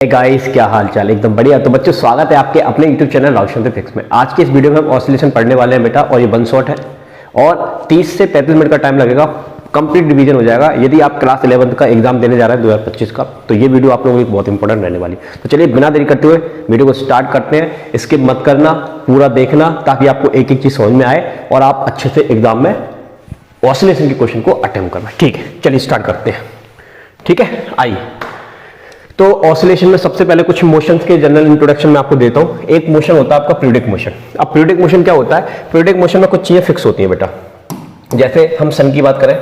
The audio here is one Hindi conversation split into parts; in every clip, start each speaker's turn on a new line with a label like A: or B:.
A: गाइस, क्या हाल चाल? एकदम बढ़िया। तो बच्चों, स्वागत है आपके अपने यूट्यूब चैनल राउशन फिक्स में। आज के इस वीडियो में हम ऑसिलेशन पढ़ने वाले हैं बेटा, और ये वन शॉट है और 30 से 35 मिनट का टाइम लगेगा। कंप्लीट रिवीजन हो जाएगा यदि आप क्लास 11 का एग्जाम देने जा रहे हैं 2025 का। तो ये वीडियो आप लोगों के लिए बहुत इंपॉर्टेंट रहने वाली। तो चलिए बिना देरी करते हुए वीडियो को स्टार्ट करते हैं। स्किप मत करना, पूरा देखना, ताकि आपको एक एक चीज समझ में आए और आप अच्छे से एग्जाम में ऑसिलेशन के क्वेश्चन को अटेम्प्ट करना। ठीक है, चलिए स्टार्ट करते हैं। ठीक है, आइए। तो ऑसिलेशन में सबसे पहले कुछ मोशंस के जनरल इंट्रोडक्शन में आपको देता हूं। एक मोशन होता है आपका पीरियोडिक मोशन। अब पीरियोडिक मोशन क्या होता है? पीरियोडिक मोशन में कुछ चीजें फिक्स होती हैं बेटा। जैसे हम सन की बात करें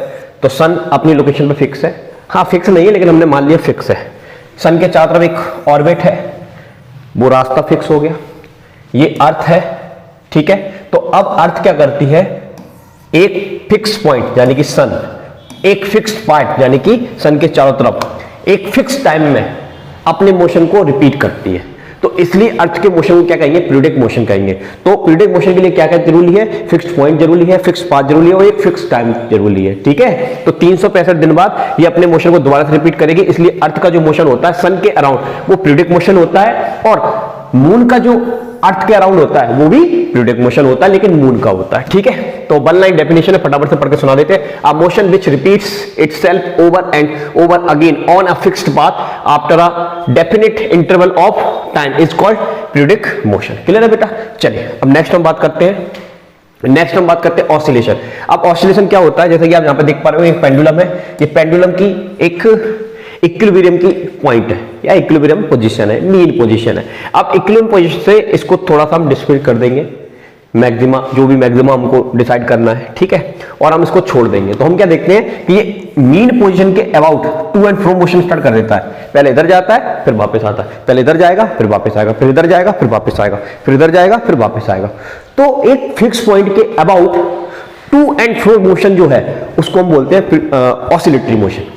A: तो सन अपनी लोकेशन पे फिक्स है। हाँ, फिक्स नहीं है लेकिन हमने मान लिया फिक्स है। सन के चारों तरफ एक ऑर्बिट है, वो रास्ता फिक्स हो गया। ये अर्थ है, ठीक है। तो अब अर्थ क्या करती है? एक फिक्स पॉइंट यानी कि सन, एक फिक्स पार्ट यानी कि सन के चारों तरफ एक फिक्स टाइम में अपने मोशन को रिपीट करती है। तो इसलिए अर्थ के मोशन को क्या कहेंगे? पीरियोडिक मोशन कहेंगे। तो पीरियोडिक मोशन के लिए क्या क्या जरूरी है? फिक्स्ड पॉइंट जरूरी है, फिक्स पाथ जरूरी है और एक फिक्स टाइम जरूरी है। ठीक है, तो 365 दिन बाद ये अपने मोशन को दोबारा से रिपीट करेगी। इसलिए अर्थ का जो मोशन होता है सन के अराउंड, वो पीरियोडिक मोशन होता है। और मून का जो अर्थ के अराउंड होता है वो भी पीरियोडिक मोशन होता है, लेकिन मून का होता है। ठीक है, तो वन लाइन डेफिनेशन है, फटाफट से पढ़ के सुना देते हैं। A motion which repeats itself over and over again on a fixed path after a definite interval of time is called periodic motion. Clear है बेटा? चलिए अब नेक्स्ट हम बात करते हैं ऑसिलेशन। अब ऑसिलेशन क्या होता है? जैसे कि आप यहां पे देख पा रहे हो, एक पेंडुलम है। ये पेंडुलम की एक इक्विलिब्रियम की पॉइंट है या इक्विलिब्रियम पोजीशन है, मीन पोजीशन है। अब इक्विलिब्रियम पोजीशन से इसको थोड़ा सा हम डिस्प्लेस कर देंगे, मैक्सिमा, जो भी मैक्सिमा हमको डिसाइड करना है। ठीक है, और हम इसको छोड़ देंगे। तो हम क्या देखते हैं कि ये मीन पोजीशन के about to and fro motion start कर देता है। पहले इधर जाता है, फिर वापस आता है, पहले इधर जाएगा, फिर वापस आएगा, फिर इधर जाएगा, फिर वापस आएगा, फिर इधर जाएगा, फिर वापस आएगा। तो एक फिक्स पॉइंट के about to and fro motion जो है उसको हम बोलते हैं ऑसिलेटरी मोशन।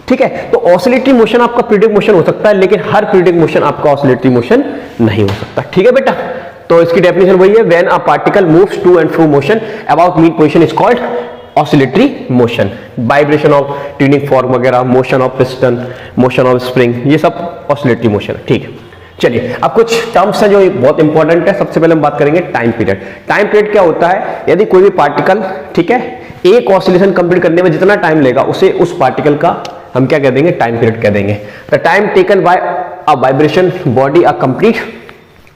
A: ठीक है, तो ऑसिलेटरी मोशन आपका पीरियोडिक मोशन हो सकता है, लेकिन हर पीरियोडिक मोशन आपका ऑसिलेटरी मोशन नहीं हो सकता। ठीक है बेटा, तो इसकी डेफिनेशन वही है, when a particle moves to and fro motion about mean position is called oscillatory motion. Vibration of tuning fork वगैरह, motion of piston, motion of spring, ये सब ऑसिलेटरी मोशन है। ठीक है, चलिए अब कुछ टर्म्स हैं जो बहुत इंपॉर्टेंट है। सबसे पहले हम बात करेंगे टाइम पीरियड। टाइम पीरियड क्या होता है? यदि कोई भी पार्टिकल, ठीक है, एक ऑसिलेशन कंप्लीट करने में जितना टाइम लेगा उसे उस पार्टिकल का हम क्या कह देंगे? टाइम पीरियड कह देंगे। The time taken by a vibration body a complete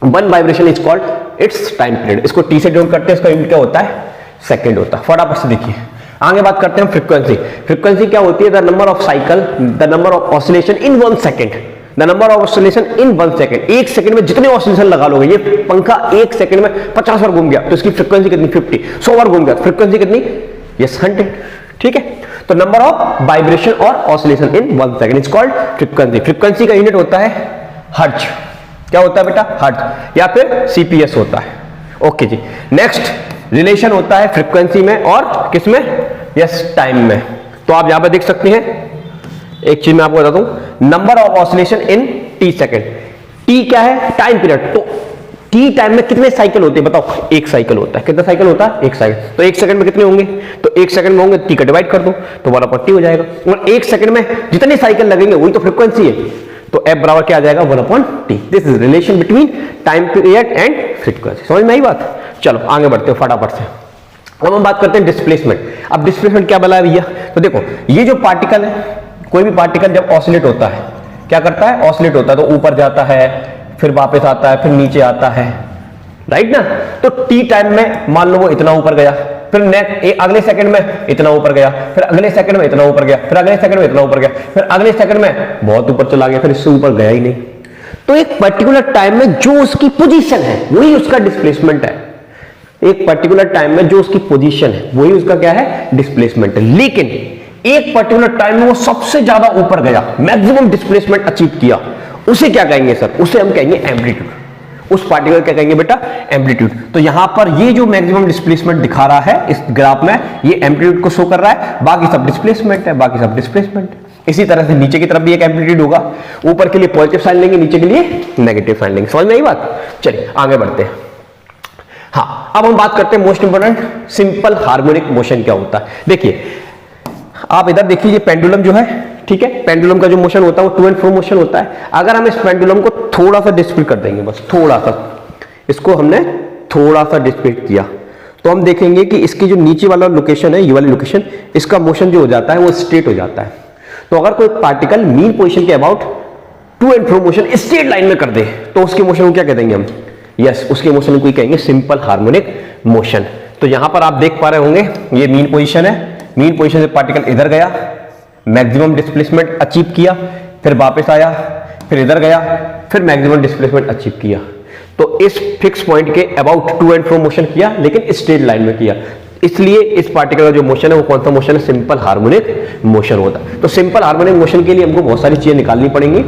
A: one vibration is called its time period. इसको टी से डिनोट करते हैं, इसका यूनिट क्या होता है? सेकंड होता है। फटाफट से देखिए, आगे बात करते हैं फ्रीक्वेंसी। फ्रीक्वेंसी क्या होती है? The number of cycle, the number of oscillation in 1 second, the number of oscillation in 1 second. एक सेकंड में जितने ऑसिलेशन लगा लोगे, ये पंखा एक सेकंड में 50 बार घूम गया तो इसकी फ्रीक्वेंसी कितनी? 50। 100 बार घूम गया, फ्रीक्वेंसी कितनी? यस, 100। ठीक है, तो नंबर ऑफ वाइब्रेशन और oscillation in 1 second is called frequency. Frequency का यूनिट होता है हर्ट्ज। क्या होता है बेटा? हर्ट्ज, या फिर सीपीएस होता है। ओके जी, नेक्स्ट रिलेशन होता है फ्रीक्वेंसी में और किसमें? यस, टाइम में। तो आप यहां पर देख सकते हैं, एक चीज मैं आपको बताता हूं, number of oscillation in T second. T क्या है? Time period. तो टी टाइम में कितने साइकिल होते हैं बताओ? एक साइकिल होता है। कितना साइकिल होता है? एक साइकिल। तो एक सेकंड में कितने होंगे? तो एक सेकंड में होंगे, टी का डिवाइड कर दो तो 1/T हो जाएगा। और एक सेकंड में जितने साइकिल लगेंगे वही तो फ्रीक्वेंसी है। तो F बराबर क्या आ जाएगा? 1/T। This is relation between time period and frequency. समझ में आई बात? चलो आगे बढ़ते हैं फटाफट से। अब हम बात करते हैं डिस्प्लेसमेंट। अब डिस्प्लेसमेंट क्या बोला है भैया? तो देखो, ये जो पार्टिकल है, कोई भी पार्टिकल जब ऑसिलेट होता है, क्या करता है? ऑसिलेट होता है तो ऊपर जाता है, फिर वापस आता है, फिर नीचे आता है, राइट ना? तो टी टाइम में मान लो वो इतना ऊपर गया, फिर अगले सेकंड में इतना ऊपर गया, फिर अगले सेकंड में इतना ऊपर गया, फिर अगले सेकंड में इतना ऊपर गया, फिर अगले सेकंड में बहुत ऊपर चला गया, फिर इससे ऊपर गया ही नहीं। तो एक पर्टिकुलर टाइम में जो उसकी पोजीशन है वही उसका डिस्प्लेसमेंट है। एक पर्टिकुलर टाइम में जो उसकी पोजीशन है वही उसका क्या है? डिस्प्लेसमेंट है। लेकिन एक पर्टिकुलर टाइम में वो सबसे ज्यादा ऊपर गया, मैक्सिमम डिस्प्लेसमेंट अचीव किया, उसे क्या कहेंगे सर? उसे हम कहेंगे एम्पलीट्यूड। उस पार्टिकल क्या कहेंगे बेटा? एम्पलीट्यूड। तो यहां पर ये जो मैक्सिमम डिस्प्लेसमेंट दिखा रहा है इस ग्राफ में, ये एम्पलीट्यूड को शो कर रहा है, बाकी सब डिस्प्लेसमेंट है, बाकी सब डिस्प्लेसमेंट है। इसी तरह से नीचे की तरफ भी एक एम्पलीट्यूड होगा, ऊपर के लिए पॉजिटिव साइन लेंगे, नीचे के लिए नेगेटिव साइन लेंगे। समझ में आई बात? चलिए आगे बढ़ते हैं। हाँ, अब हम बात करते हैं most important, simple harmonic motion क्या होता है। देखिए, आप इधर देखिए ये पेंडुलम जो है, ठीक है, पेंडुलम का जो मोशन होता है वो टू एंड फ्रो मोशन होता है। अगर हम इस पेंडुलम को थोड़ा सा डिस्प्लेट कर देंगे, बस थोड़ा सा, इसको हमने थोड़ा सा डिस्प्लेट किया, तो हम देखेंगे कि इसकी जो नीचे वाला लोकेशन है, ये वाली लोकेशन, इसका मोशन जो हो जाता है वो स्ट्रेट हो जाता है। तो अगर कोई पार्टिकल मीन पोजीशन के about to and fro motion straight line में कर दे तो उसके मोशन को क्या कह देंगे हम? यस, उसके मोशन को कहेंगे सिंपल हार्मोनिक मोशन। तो यहां पर आप देख पा रहे होंगे ये मीन पोजीशन है, मीन पोजीशन से पार्टिकल इधर गया, मैक्सिमम डिस्प्लेसमेंट अचीव किया, फिर वापस आया, फिर इधर गया, फिर मैक्सिमम डिस्प्लेसमेंट अचीव किया। तो इस फिक्स पॉइंट के about to and fro motion किया, लेकिन स्ट्रेट लाइन में किया, इसलिए इस पार्टिकल का जो मोशन है वो कौन सा मोशन है? सिंपल हार्मोनिक मोशन होता है। तो सिंपल हार्मोनिक मोशन के लिए हमको बहुत सारी चीजें निकालनी पड़ेंगी,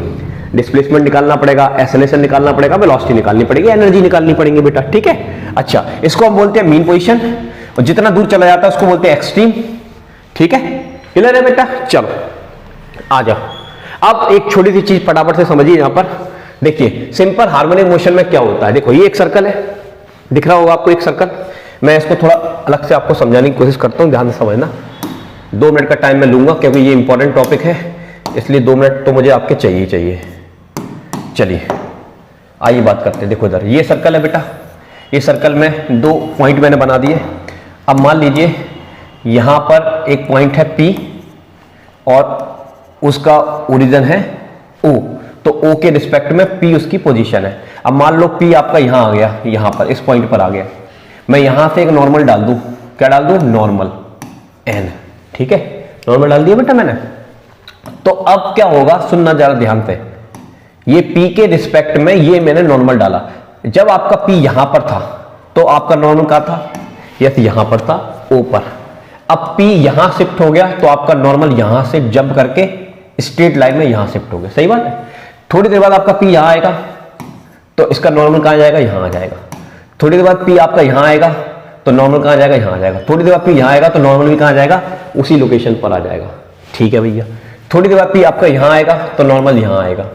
A: डिस्प्लेसमेंट निकालना पड़ेगा, एक्सेलरेशन निकालना पड़ेगा, वेलोसिटी निकालनी पड़ेगी, एनर्जी निकालनी पड़ेगी बेटा, ठीक है। अच्छा, इसको हम बोलते हैं मीन पोजीशन, और जितना दूर चला जाता है उसको बोलते हैं एक्सट्रीम, ठीक है। क्लियर है बेटा? चलो आ जाओ। अब एक छोटी सी चीज फटाफट से समझिए, यहां पर देखिए सिंपल हार्मोनिक मोशन में क्या होता है। देखो ये एक सर्कल है, दिख रहा होगा आपको एक सर्कल, मैं इसको थोड़ा अलग से आपको समझाने की कोशिश करता हूं, ध्यान से समझना। 2 मिनट का टाइम मैं लूंगा क्योंकि ये इंपॉर्टेंट टॉपिक है, इसलिए 2 मिनट तो मुझे आपके चाहिए। चलिए आइए बात करते हैं। देखो इधर ये सर्कल है बेटा, ये सर्कल में 2 पॉइंट मैंने बना दिए। अब मान लीजिए यहां पर एक पॉइंट है P और उसका ओरिजिन है O, तो O के रिस्पेक्ट में P उसकी पोजीशन है। अब मान लो P आपका यहां आ गया, यहां पर इस पॉइंट पर आ गया, मैं यहां से एक नॉर्मल डाल दूं, क्या डाल दूं? नॉर्मल N, ठीक है, नॉर्मल डाल दिया बेटा मैंने। तो अब क्या होगा, सुनना जरा ध्यान से, ये P के रिस्पेक्ट में ये मैंने नॉर्मल डाला। जब आपका P यहां पर था तो आपका नॉर्मल कहां था? यस, यहां पर था, O पर। अब P यहां शिफ्ट हो गया तो आपका नॉर्मल यहां से जंप करके स्ट्रेट लाइन में यहां शिफ्ट हो गया, सही बात है। थोड़ी देर बाद आपका P यहां आएगा तो इसका नॉर्मल कहां जाएगा? यहां आ जाएगा। थोड़ी देर बाद P आपका यहां आएगा तो नॉर्मल कहां जाएगा? यहां आ जाएगा। थोड़ी देर बाद P यहां आएगा तो नॉर्मल भी कहां जाएगा? उसी लोकेशन पर आ जाएगा, ठीक है भैया। थोड़ी देर बाद P आपका यहां आएगा तो नॉर्मल यहां आएगा।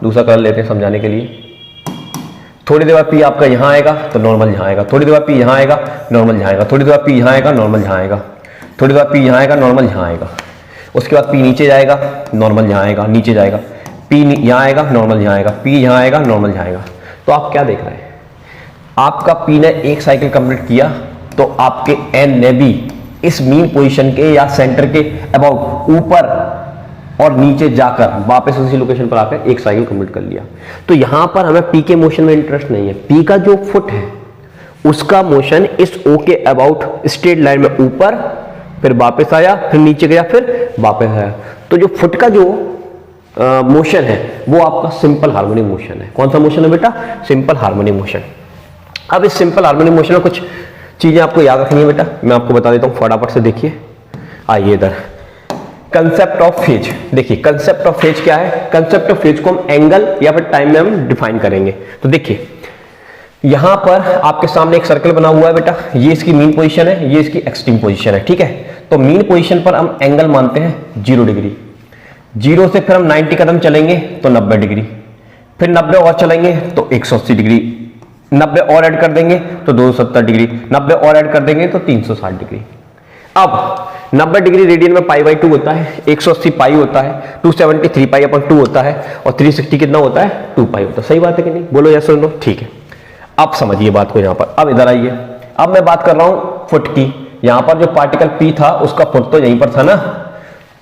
A: दूसरा कलर लेते हैं समझाने के लिए। थोड़ी देर बाद P आपका यहां आएगा तो नॉर्मल यहां आएगा। थोड़ी देर बाद P यहां आएगा, नॉर्मल यहां आएगा। थोड़ी देर बाद P यहां आएगा, नॉर्मल यहां आएगा। थोड़ी देर बाद P यहां आएगा, नॉर्मल यहां आएगा। उसके बाद P नीचे जाएगा, नॉर्मल यहां आएगा, नीचे जाएगा, P यहां आएगा, नॉर्मल यहां आएगा, P यहां आएगा, नॉर्मल यहां आएगा। तो आप क्या देख रहे हैं? आपका P ने एक साइकिल कंप्लीट किया तो आपके N ने भी इस मीन पोजीशन के या सेंटर के अबाउट ऊपर और नीचे जाकर वापस उसी लोकेशन पर आकर एक साइकिल कंप्लीट कर लिया। तो यहां पर हमें P के मोशन में इंटरेस्ट नहीं है। P का जो फुट है उसका मोशन इस O के अबाउट स्ट्रेट लाइन में ऊपर, फिर वापस आया, फिर नीचे गया, फिर वापस आया। तो जो फुट का जो मोशन है वो आपका सिंपल हार्मोनिक मोशन है। कौन सा मोशन है बेटा? Simple harmonic motion. अब इस सिंपल हार्मोनिक मोशन में कुछ चीजें आपको याद रखनी है बेटा, मैं आपको बता देता हूं, फटाफट से देखिए। आइए इधर कंसेप्ट ऑफ फेज। देखिए कंसेप्ट ऑफ फेज क्या है? कंसेप्ट ऑफ फेज को हम एंगल या फिर टाइम में हम डिफाइन करेंगे। तो देखिए यहां पर आपके सामने एक सर्कल बना हुआ है बेटा, ये इसकी मीन पोजीशन है, ये इसकी एक्सट्रीम पोजीशन है, ठीक है। तो मीन पोजीशन पर हम एंगल मानते हैं 0 डिग्री। 0 से फिर हम 90 कदम चलेंगे तो 90 डिग्री, फिर 90 और चलेंगे तो 180 डिग्री, 90 और ऐड कर देंगे तो 270 डिग्री, 90 और ऐड कर देंगे तो 360 डिग्री। अब 90 डिग्री रेडियन में π/2 होता है, 180 पाई होता है, 270 3π/2 होता है, और 360 कितना होता है? 2π होता है। सही बात है कि नहीं? बोलो यस और नो, ठीक है। अब समझिए बात को यहां पर। अब इधर आइए, अब मैं बात कर रहा हूं फुट की। यहां पर जो पार्टिकल P था उसका फुट तो यहीं पर था ना,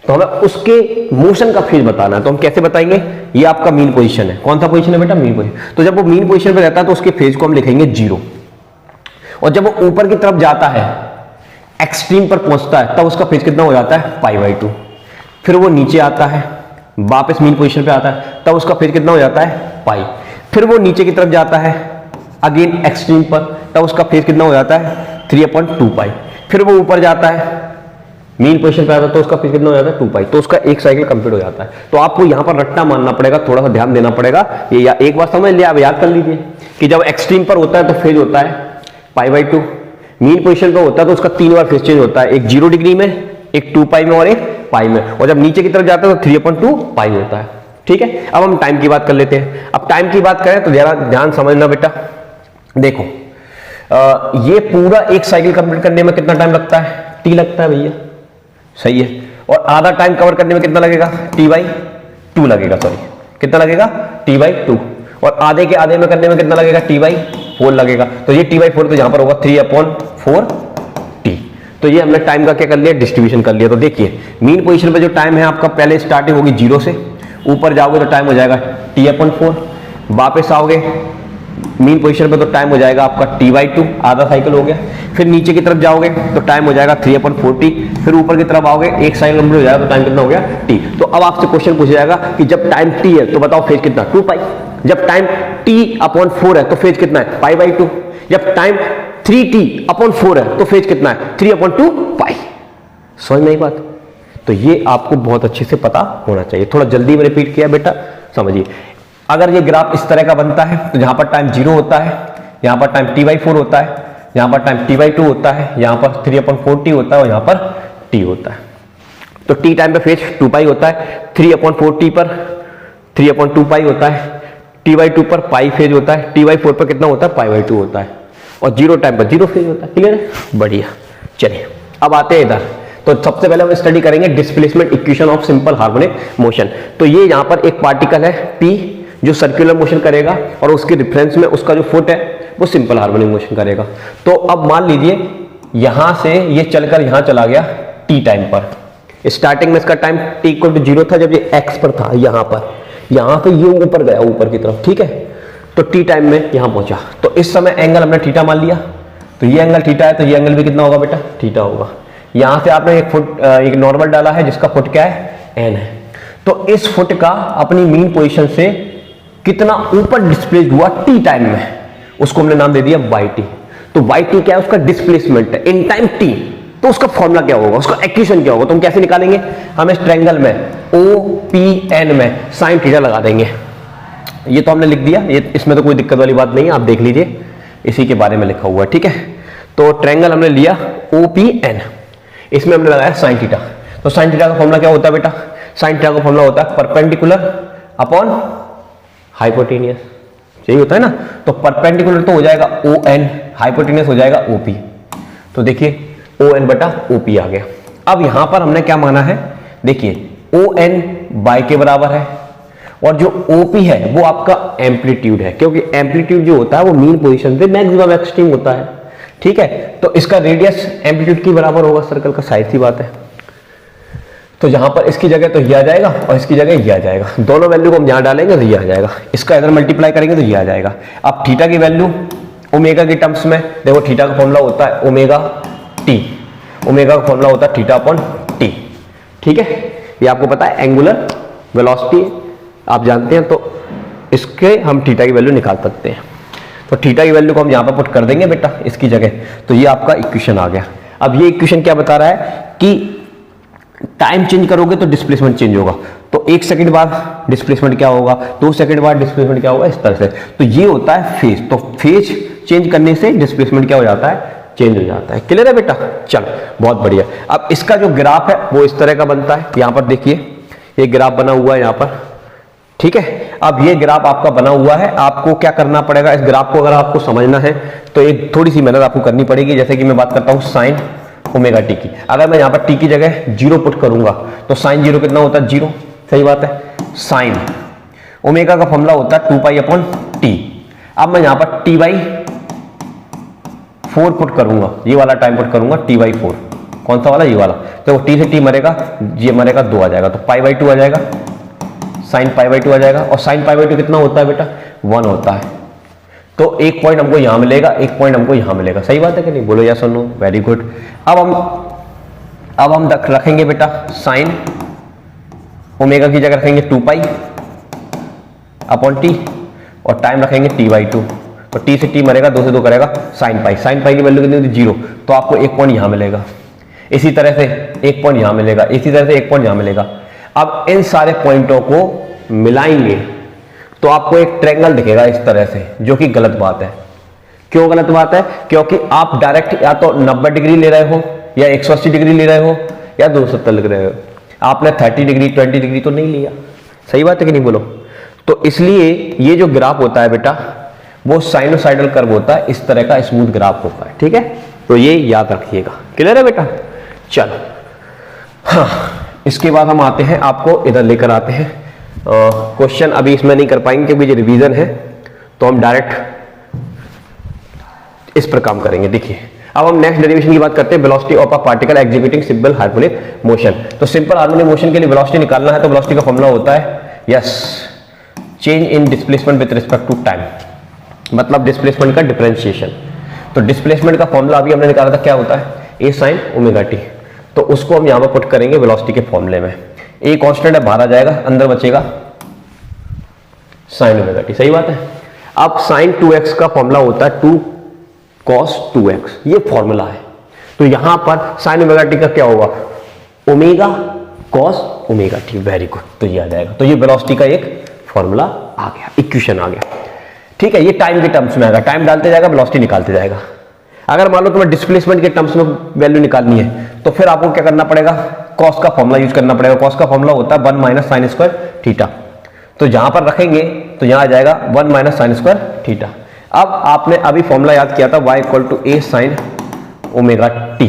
A: तो हमें उसके मोशन का फेज बताना है। तो हम कैसे बताएंगे? ये आपका मीन पोजीशन है। कौन सा पोजीशन है बेटा? Mean position. तो जब वो मीन पोजीशन पे रहता है तो उसके फेज को हम लिखेंगे 0, और जब वो ऊपर की तरफ जाता है, एक्सट्रीम पर पहुंचता है, तब उसका फेज कितना हो जाता है? π/2। फिर वो नीचे आता है, वापस मीन पोजीशन पे आता है, तब उसका फेज कितना हो जाता है? π। फिर वो नीचे की तरफ जाता है अगेन एक्सट्रीम पर, तब उसका फेज कितना हो जाता है? 3/2π। फिर वो ऊपर जाता है, मीन पोजीशन पे आता है, तो उसका फेज कितना हो जाता है? 2π। तो उसका एक साइकिल कंप्लीट हो जाता है। तो आपको यहां पर रट्टा मानना पड़ेगा, थोड़ा सा ध्यान देना पड़ेगा। ये या एक बार समझ लिया, आप याद कर लीजिए कि जब एक्सट्रीम पर होता है तो फेज होता है π/2। मीन पोजीशन पर होता है तो उसका 3 बार फेज चेंज होता है, एक 0 डिग्री में, एक 2π में और एक π में। और जब नीचे की तरफ जाता है तो 3/2π होता है, ठीक है। अब हम टाइम की बात कर लेते हैं। अब टाइम की बात करें तो जरा ध्यान समझना बेटा। देखो ये पूरा एक साइकिल कंप्लीट करने में कितना टाइम लगता है? T लगता है भैया, सही है। और आधा टाइम कवर करने में कितना लगेगा, t/2 लगेगा, सॉरी कितना लगेगा, t/2, और आधे के आधे में करने में कितना लगेगा, t/4 लगेगा। तो ये t/4 तो यहां पर होगा 3/4t। तो ये हमने टाइम का क्या कर लिया, डिस्ट्रीब्यूशन कर लिया। तो देखिए मीन पोजीशन पे जो टाइम है आपका, पहले स्टार्टिंग होगी 0 से, ऊपर जाओगे तो टाइम हो जाएगा t/4, वापस आओगे मीन पोजीशन पे तो टाइम हो जाएगा आपका t/2, आधा साइकिल हो गया। फिर नीचे की तरफ जाओगे तो टाइम हो जाएगा 3/4t, फिर ऊपर की तरफ आओगे एक साइकिल कंप्लीट हो जाएगा तो टाइम कितना हो गया, t। तो अब आपसे क्वेश्चन पूछा जाएगा कि जब टाइम t है तो बताओ फेज कितना, 2π। जब टाइम t/4 है तो फेज कितना है, π/2। जब टाइम 3t/4 है तो फेज कितना है, 3/2π। समझ में आई बात? तो ये आपको बहुत अच्छे से पता होना चाहिए। थोड़ा जल्दी में रिपीट किया बेटा, समझिए। अगर ये ग्राफ इस तरह का बनता है तो जहां पर टाइम 0 होता है, यहां पर टाइम t/4 होता है, यहां पर टाइम t/2 होता है, यहां पर 3/4t होता है और यहां पर t होता है। तो t टाइम पे फेज 2π होता है, 3/4t पर 3/2π होता है, t/2 पर पाई फेज होता है, t/4 पर कितना होता है, π/2 होता है, और 0 टाइम पर 0 फेज होता है। क्लियर है? बढ़िया। चलिए अब आते हैं इधर। तो सबसे पहले हम स्टडी करेंगे displacement equation of simple harmonic motion. तो ये यहां पर एक पार्टिकल है p जो सर्कुलर मोशन करेगा और उसके रिफरेंस में उसका जो फुट है वो सिंपल हार्मोनिक मोशन करेगा। तो अब मान लीजिए यहां से ये चलकर यहां चला गया t टाइम पर। स्टार्टिंग में इसका टाइम t = 0 था जब ये x पर था, यहां पे ये ऊपर गया, ऊपर की तरफ, ठीक है। तो t टाइम में यहां पहुंचा, तो इस समय एंगल हमने थीटा मान लिया। तो ये एंगल थीटा है तो ये एंगल भी कितना होगा बेटा, थीटा होगा। यहां से आपने एक नॉर्मल डाला है जिसका फुट क्या है, n है। तो इस फुट का अपनी मीन पोजीशन से कितना ऊपर डिस्प्लेस्ड हुआ t टाइम में, उसको हमने नाम दे दिया yt। तो yt क्या है, उसका डिस्प्लेसमेंट है इन टाइम t। तो उसका फॉर्मूला क्या होगा, उसका इक्वेशन क्या होगा, तो हम कैसे निकालेंगे, हम इस ट्रायंगल में OPN में sin थीटा लगा देंगे। ये तो हमने लिख दिया, ये इसमें तो कोई दिक्कत वाली बात नहीं है, आप देख लीजिए इसी के बारे में लिखा हुआ है, ठीक है। तो ट्रायंगल हमने लिया OPN, इसमें हमने लगाया sin थीटा। तो sin थीटा का फॉर्मूला क्या होता है बेटा, sin थीटा का फॉर्मूला होता है परपेंडिकुलर अपॉन हाइपोटेनियस, यही होता है ना। तो परपेंडिकुलर तो हो जाएगा ON, हाइपोटेनियस हो जाएगा OP। तो देखिए ON बटा OP आ गया। अब यहां पर हमने क्या माना है, देखिए ON बाय के बराबर है और जो OP है वो आपका एम्पलीट्यूड है, क्योंकि एम्पलीट्यूड जो होता है वो मीन पोजीशन से मैक्सिमम एक्सट्रीम होता है, ठीक है। तो इसका रेडियस एम्पलीट्यूड के बराबर होगा सर्कल का, साइड सी बात है। तो यहां पर इसकी जगह तो ये आ जाएगा और इसकी जगह ये आ जाएगा, दोनों वैल्यू को हम यहां डालेंगे तो ये आ जाएगा, इसका इधर मल्टीप्लाई करेंगे तो ये आ जाएगा। अब थीटा की वैल्यू ओमेगा के टर्म्स में देखो, थीटा का फॉर्मूला होता है ओमेगा टी, ओमेगा का फॉर्मूला होता है थीटा अपॉन टी, ठीक है। ये आपको पता है एंगुलर वेलोसिटी आप जानते हैं, तो इसके हम थीटा की वैल्यू निकाल सकते हैं। तो थीटा की वैल्यू को हम यहां पर पुट कर देंगे बेटा इसकी जगह, तो ये आपका इक्वेशन आ गया। अब ये इक्वेशन क्या बता रहा है कि टाइम चेंज करोगे तो डिस्प्लेसमेंट चेंज होगा। तो 1 सेकंड बाद डिस्प्लेसमेंट क्या होगा, 2 सेकंड बाद डिस्प्लेसमेंट क्या होगा, इस तरह से। तो ये होता है फेज। तो फेज चेंज करने से डिस्प्लेसमेंट क्या हो जाता है, चेंज हो जाता है। क्लियर है बेटा? चलो बहुत बढ़िया। अब इसका जो ग्राफ है वो इस तरह का बनता है, यहां पर देखिए ये ग्राफ बना हुआ है यहां पर, ठीक है। अब ये ग्राफ आपका बना हुआ है, आपको क्या करना पड़ेगा, इस ग्राफ को अगर आपको समझना है तो एक थोड़ी सी मेहनत आपको करनी पड़ेगी। जैसे कि मैं बात करता हूं साइन ओमेगा टी की, अगर मैं यहां पर टी की जगह 0 पुट करूंगा तो साइन 0 कितना होता है, 0, सही बात है। साइन ओमेगा का फॉर्मूला होता है 2π/t। अब मैं यहां पर t/4 पुट करूंगा, ये वाला टाइम पुट करूंगा t/4, कौन सा वाला, ये वाला। तो t से t मरेगा, ये मरेगा 2 आ जाएगा, तो π/2 आ जाएगा, साइन π/2 आ जाएगा। और साइन π/2 कितना होता है बेटा, 1 होता है। तो एक पॉइंट हमको यहां मिलेगा, एक पॉइंट हमको यहां मिलेगा, सही बात है कि नहीं, बोलो या सुनो, वेरी गुड। अब हम रखेंगे बेटा साइन ओमेगा की जगह रखेंगे 2π/t और टाइम रखेंगे t/2। तो t से t मरेगा, 2 से 2 करेगा, साइन पाई। साइन पाई की वैल्यू कितनी होती है, 0। तो आपको एक पॉइंट यहां मिलेगा, इसी तरह से एक पॉइंट यहां मिलेगा, इसी तरह से एक पॉइंट यहां मिलेगा। अब इन सारे पॉइंटों को मिलाएंगे तो आपको एक ट्रायंगल दिखेगा इस तरह से, जो कि गलत बात है। क्यों गलत बात है, क्योंकि आप डायरेक्ट या तो 90 डिग्री ले रहे हो या 180 डिग्री ले रहे हो या 270 ले रहे हो, आपने 30 डिग्री 20 डिग्री तो नहीं लिया, सही बात है कि नहीं, बोलो। तो इसलिए ये जो ग्राफ होता है बेटा वो साइनोसाइडल कर्व होता है, इस तरह का स्मूथ ग्राफ होता है, ठीक है। तो ये याद रखिएगा, क्लियर है बेटा। चलो हाँ, इसके बाद हम आते हैं, आपको इधर लेकर आते हैं क्वेश्चन। अभी इसमें नहीं कर पाएंगे क्योंकि ये रिवीजन है, तो हम डायरेक्ट इस पर काम करेंगे। देखिए अब हम नेक्स्ट डेरिवेशन की बात करते हैं, velocity of a particle executing simple harmonic motion. तो सिंपल हार्मोनिक मोशन के लिए वेलोसिटी निकालना है, तो वेलोसिटी का फॉर्मूला होता है change in displacement with respect to time, मतलब डिस्प्लेसमेंट का डिफरेंशिएशन। तो डिस्प्लेसमेंट का फॉर्मूला अभी हमने निकाला था, क्या होता है ए साइन ओमेगा टी। तो उसको हम यहां पर पुट करेंगे वेलोसिटी के फॉर्मूले में। ए कांस्टेंट है, बाहर आ जाएगा, अंदर बचेगा साइन ओमेगा टी। सही बात है। अब साइन 2x का फॉर्मूला होता है 2 cos 2x, ये फॉर्मूला है। तो यहां पर साइन ओमेगा टी का क्या होगा, omega cos omega T. Very good, तो ये आ जाएगा। तो ये वेलोसिटी का एक फॉर्मूला आ गया, इक्वेशन आ गया। ठीक है, ये टाइम के टर्म्स में आएगा, टाइम डालते जाएगा, वेलोसिटी निकालते जाएगा। अगर मान लो तुम्हें डिस्प्लेसमेंट के टर्म्स में वैल्यू निकालनी है, तो फिर आपको क्या करना पड़ेगा, कॉस का फॉर्मूला यूज करना पड़ेगा। कॉस का फॉर्मूला होता है 1 माइनस साइन स्क्वायर थीटा। तो जहां पर रखेंगे तो यहां आ जाएगा 1 माइनस साइन स्क्वायर थीटा। अब आपने अभी फॉर्मूला याद किया था y equal to a sine omega t.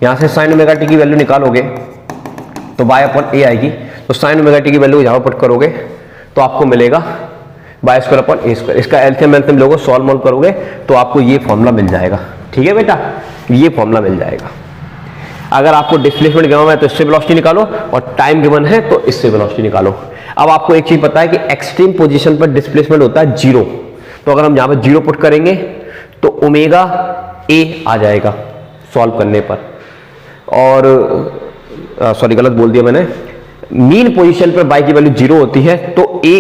A: यहां से साइन ओमेगा टी की वैल्यू निकालोगे तो y अपॉन ए आएगी। तो साइन ओमेगा टी की वैल्यू यहां पुट करोगे तो आपको मिलेगा y square upon a square. इसका एलसीएम एलसीएम लोगों सॉल्व मोल करोगे तो आपको ये फॉर्मूला मिल जाएगा। ठीक है बेटा, ये फॉर्मूला मिल जाएगा। अगर आपको डिस्प्लेसमेंट गिवन है तो इससे वेलोसिटी निकालो, और टाइम गिवन है तो इससे वेलोसिटी निकालो। अब आपको एक चीज पता है कि एक्सट्रीम पोजीशन पर डिस्प्लेसमेंट होता है 0। तो अगर हम यहां पर 0 पुट करेंगे तो ओमेगा ए आ जाएगा सॉल्व करने पर। और सॉरी गलत बोल दिया मैंने, मीन पोजीशन पर y की वैल्यू 0 होती है तो ए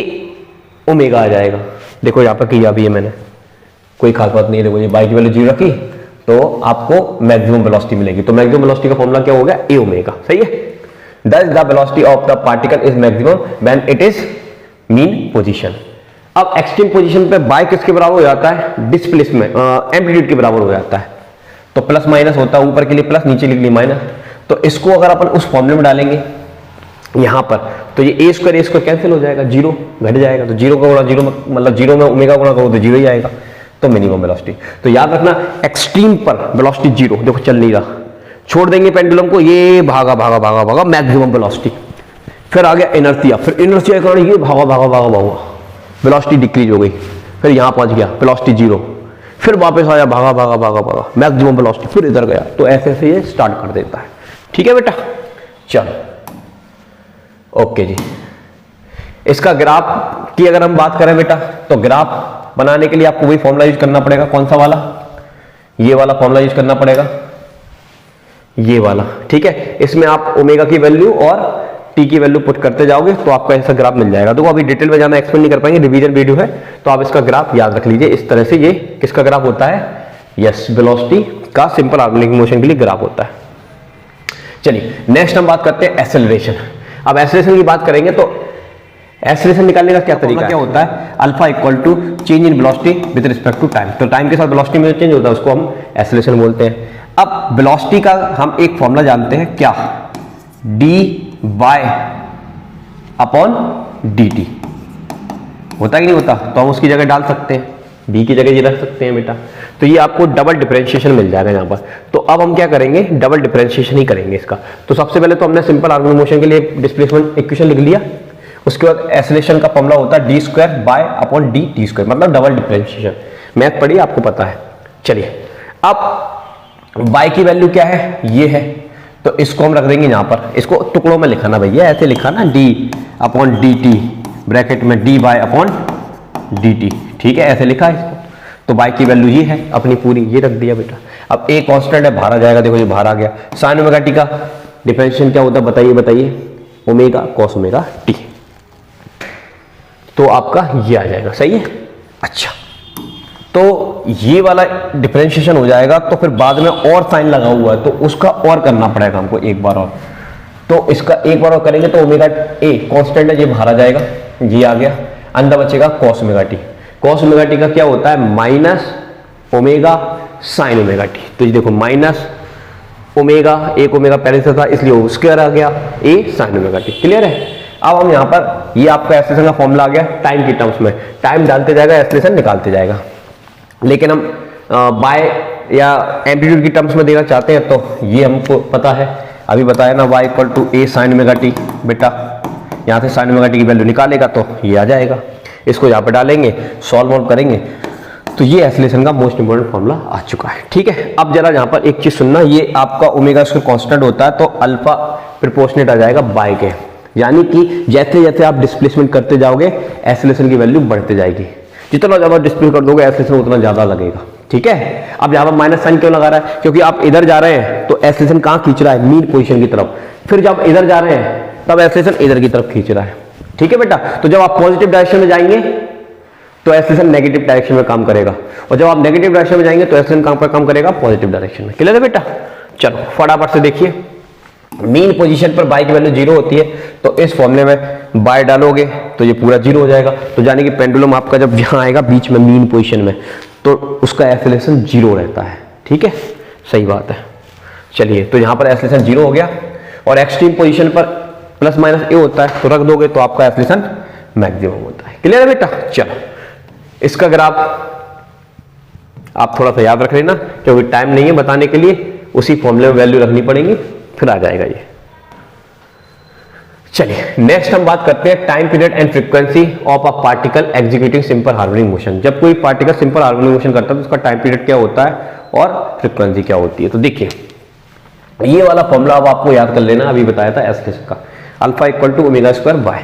A: ओमेगा आ जाएगा। देखो यहां पर किया भी है मैंने, कोई खास बात नहीं है। देखो ये y की वैल्यू 0 रखी तो आपको मैक्सिमम वेलोसिटी मिलेगी। तो मैक्सिमम वेलोसिटी का फॉर्मूला क्या हो गया, ए ओमेगा। सही है। Thus the velocity of the particle is maximum when it is mean position। अब एक्सट्रीम पोजीशन पे y किसके बराबर हो जाता है, डिस्प्लेसमेंट एम्पलीट्यूड के बराबर हो जाता है। तो प्लस माइनस होता है, ऊपर के लिए प्लस, नीचे के लिए माइनस। तो इसको अगर अपन उस फॉर्मूले में डालेंगे यहां पर, तो ये ए स्क्वायर कैंसिल हो जाएगा, 0 घट जाएगा। तो 0 का गुणा 0 मतलब 0 में ओमेगा गुणा करो तो 0 ही आएगा। तो मिनिमम वेलोसिटी। तो याद रखना एक्सट्रीम पर वेलोसिटी 0, देखो चल नहीं रहा, छोड़ देंगे पेंडुलम को, ये भागा भागा भागा भागा मैक्सिमम वेलोसिटी। फिर आ गया इनर्शिया, फिर इनर्शिया के कारण ये भागा भागा भागा भागा, वेलोसिटी डिक्रीज हो गई। फिर यहां पहुंच गया वेलोसिटी 0, फिर वापस आया भागा भागा भागा भागा मैक्सिमम वेलोसिटी, फिर इधर गया। तो ऐसे ऐसे ये स्टार्ट कर देता है। ठीक है बेटा, चलो ओके जी। इसका ग्राफ की अगर हम बात करें बेटा, तो ग्राफ बनाने के लिए आपको वही फॉर्मूला यूज करना पड़ेगा। कौन सा वाला, ये वाला फॉर्मूला यूज करना पड़ेगा, ये वाला। ठीक है, इसमें आप ओमेगा की वैल्यू और टी की वैल्यू पुट करते जाओगे तो आपको ऐसा ग्राफ मिल जाएगा। तो अभी डिटेल में जाना एक्सप्लेन नहीं कर पाएंगे, रिवीजन वीडियो है, तो आप इसका ग्राफ याद रख लीजिए। इस तरह से ये किसका ग्राफ होता है, यस वेलोसिटी का सिंपल हार्मोनिक मोशन के लिए ग्राफ होता है। चलिए नेक्स्ट हम बात करते हैं एक्सेलरेशन। अब एक्सेलरेशन की बात करेंगे तो एक्सेलरेशन निकालने का क्या तरीका क्या होता है, alpha equal to change in velocity with respect to time. तो टाइम के साथ वेलोसिटी में चेंज होता है, उसको हम एक्सेलरेशन बोलते हैं। अब वेलोसिटी का हम एक फॉर्मूला जानते हैं, क्या, d Y upon D t. होता कि नहीं होता, तो हम उसकी जगह डाल सकते हैं, बी की जगह ये रख सकते हैं बेटा। तो ये आपको डबल डिफरेंशिएशन मिल जाएगा यहाँ पर। तो अब हम क्या करेंगे, डबल डिफरेंशिएशन ही करेंगे इसका। तो सबसे पहले तो हमने सिंपल हार्मोनिक मोशन के लिए डिस्प्लेसमेंट इक्वेशन लिख लिया। उसके बाद एक्सेलरेशन का फॉर्मूला होता है D square by upon D T square, मतलब डबल डिफरेंशिएशन। मैथ पढ़िए, आपको पता है। चलिए अब y की वैल्यू क्या है, ये है, तो इसको हम रख देंगे यहाँ पर। इसको टुकड़ों में लिखा ना भैया, ऐसे लिखा ना, D upon D T bracket में D Y upon D T. ठीक है, ऐसे लिखा है इसको। तो y की वैल्यू ये है अपनी पूरी, ये रख दिया बेटा। अब a कांस्टेंट है, बाहर आ जाएगा, देखो ये बाहर आ गया। साइन ओमेगा टी का डिफरेंशिएशन क्या होता है, बताइए बताइए, ओमेगा कॉस ओमेगा टी। तो आपका ये आ जाएगा। सही है। अच्छा, तो ये वाला डिफरेंशिएशन हो जाएगा। तो फिर बाद में और साइन लगा हुआ है, तो उसका और करना पड़ेगा हमको एक बार और। तो इसका एक बार और करेंगे तो ओमेगा ए कांस्टेंट है, ये बाहर आ जाएगा, ये आ गया, अंदर बचेगा cos omega T. Cos omega T का क्या होता है, minus omega sine omega T. तो ये देखो माइनस ओमेगा, एक ओमेगा पहले से था इसलिए वो स्क्वायर आ गया, ए साइन ओमेगा टी। क्लियर है। अब हम यहाँ पर, ये आपका एक्सेलरेशन का फॉर्मूला आ गया टाइम की टर्म्स में, टाइम डालते जाएगा, एक्सेलरेशन निकालते जाएगा। लेकिन हम बाय या एम्पलीट्यूड की टर्म्स में देना चाहते हैं, तो ये हमको पता है, अभी बताया ना y equal to a sin omega t, बेटा यहाँ से sin ओमेगा टी की वैल्यू निकालेगा तो ये आ जाएगा, इसको यहाँ पे डालेंगे, सॉल्व करेंगे तो ये एसिलेशन का मोस्ट इंपोर्टेंट फॉर्मूला आ चुका है। ठीक है, अब जरा यहाँ पर एक चीज सुनना, ये आपका ओमेगा स्क्वायर कांस्टेंट होता है तो अल्फा प्रोपोर्शनेट आ जाएगा बाय के, यानी कि जैसे जैसे आप डिस्प्लेसमेंट करते जाओगे एसिलेशन की वैल्यू बढ़ते जाएगी, जितना ज्यादा डिस्प्लेस कर दोगे एसिलेशन उतना ज्यादा लगेगा। ठीक है, अब यहाँ पर माइनस साइन क्यों लगा रहा है, क्योंकि आप इधर जा रहे हैं तो एसिलेशन कहाँ खींच रहा है, मीन पोजीशन की तरफ, फिर जब इधर जा रहे हैं तब एसिलेशन इधर की तरफ खींच रहा है। ठीक है बेटा, तो जब आप पॉजिटिव डायरेक्शन में जाएंगे तो एसिलेशन नेगेटिव डायरेक्शन में काम करेगा, और जब आप नेगेटिव डायरेक्शन में जाएंगे तो एसिलेशन कहां पर काम करेगा, पॉजिटिव डायरेक्शन में। क्लियर है बेटा? चलो फटाफट से देखिए, मीन पोजीशन पर बाई की वैल्यू 0 होती है तो इस फॉर्मूले में बाय डालोगे तो ये पूरा 0 हो जाएगा, तो यानी कि पेंडुलम आपका जब यहां आएगा बीच में मीन पोजीशन में तो उसका एसिलेशन 0 रहता है। ठीक है, सही बात है। चलिए, तो यहां पर एसिलेशन 0 हो गया, और एक्सट्रीम पोजीशन पर प्लस माइनस ए होता है तो रख दोगे तो आपका एसिलेशन मैक्सिमम होता है। क्लियर है बेटा? चलो इसका ग्राफ आप थोड़ा सा याद रख लेना, क्योंकि टाइम नहीं है बताने के लिए, उसी फॉर्मूले में वैल्यू रखनी पड़ेगी, फिर आ जाएगा ये। चलिए नेक्स्ट हम बात करते हैं time period and frequency of a particle executing simple harmonic motion. जब कोई पार्टिकल सिंपल हार्मोनिक मोशन करता है तो उसका टाइम पीरियड क्या होता है और फ्रीक्वेंसी क्या होती है। तो देखिए ये वाला फॉर्मूला अब आपको याद कर लेना, अभी बताया था एसिलेशन का, alpha equal to omega square y,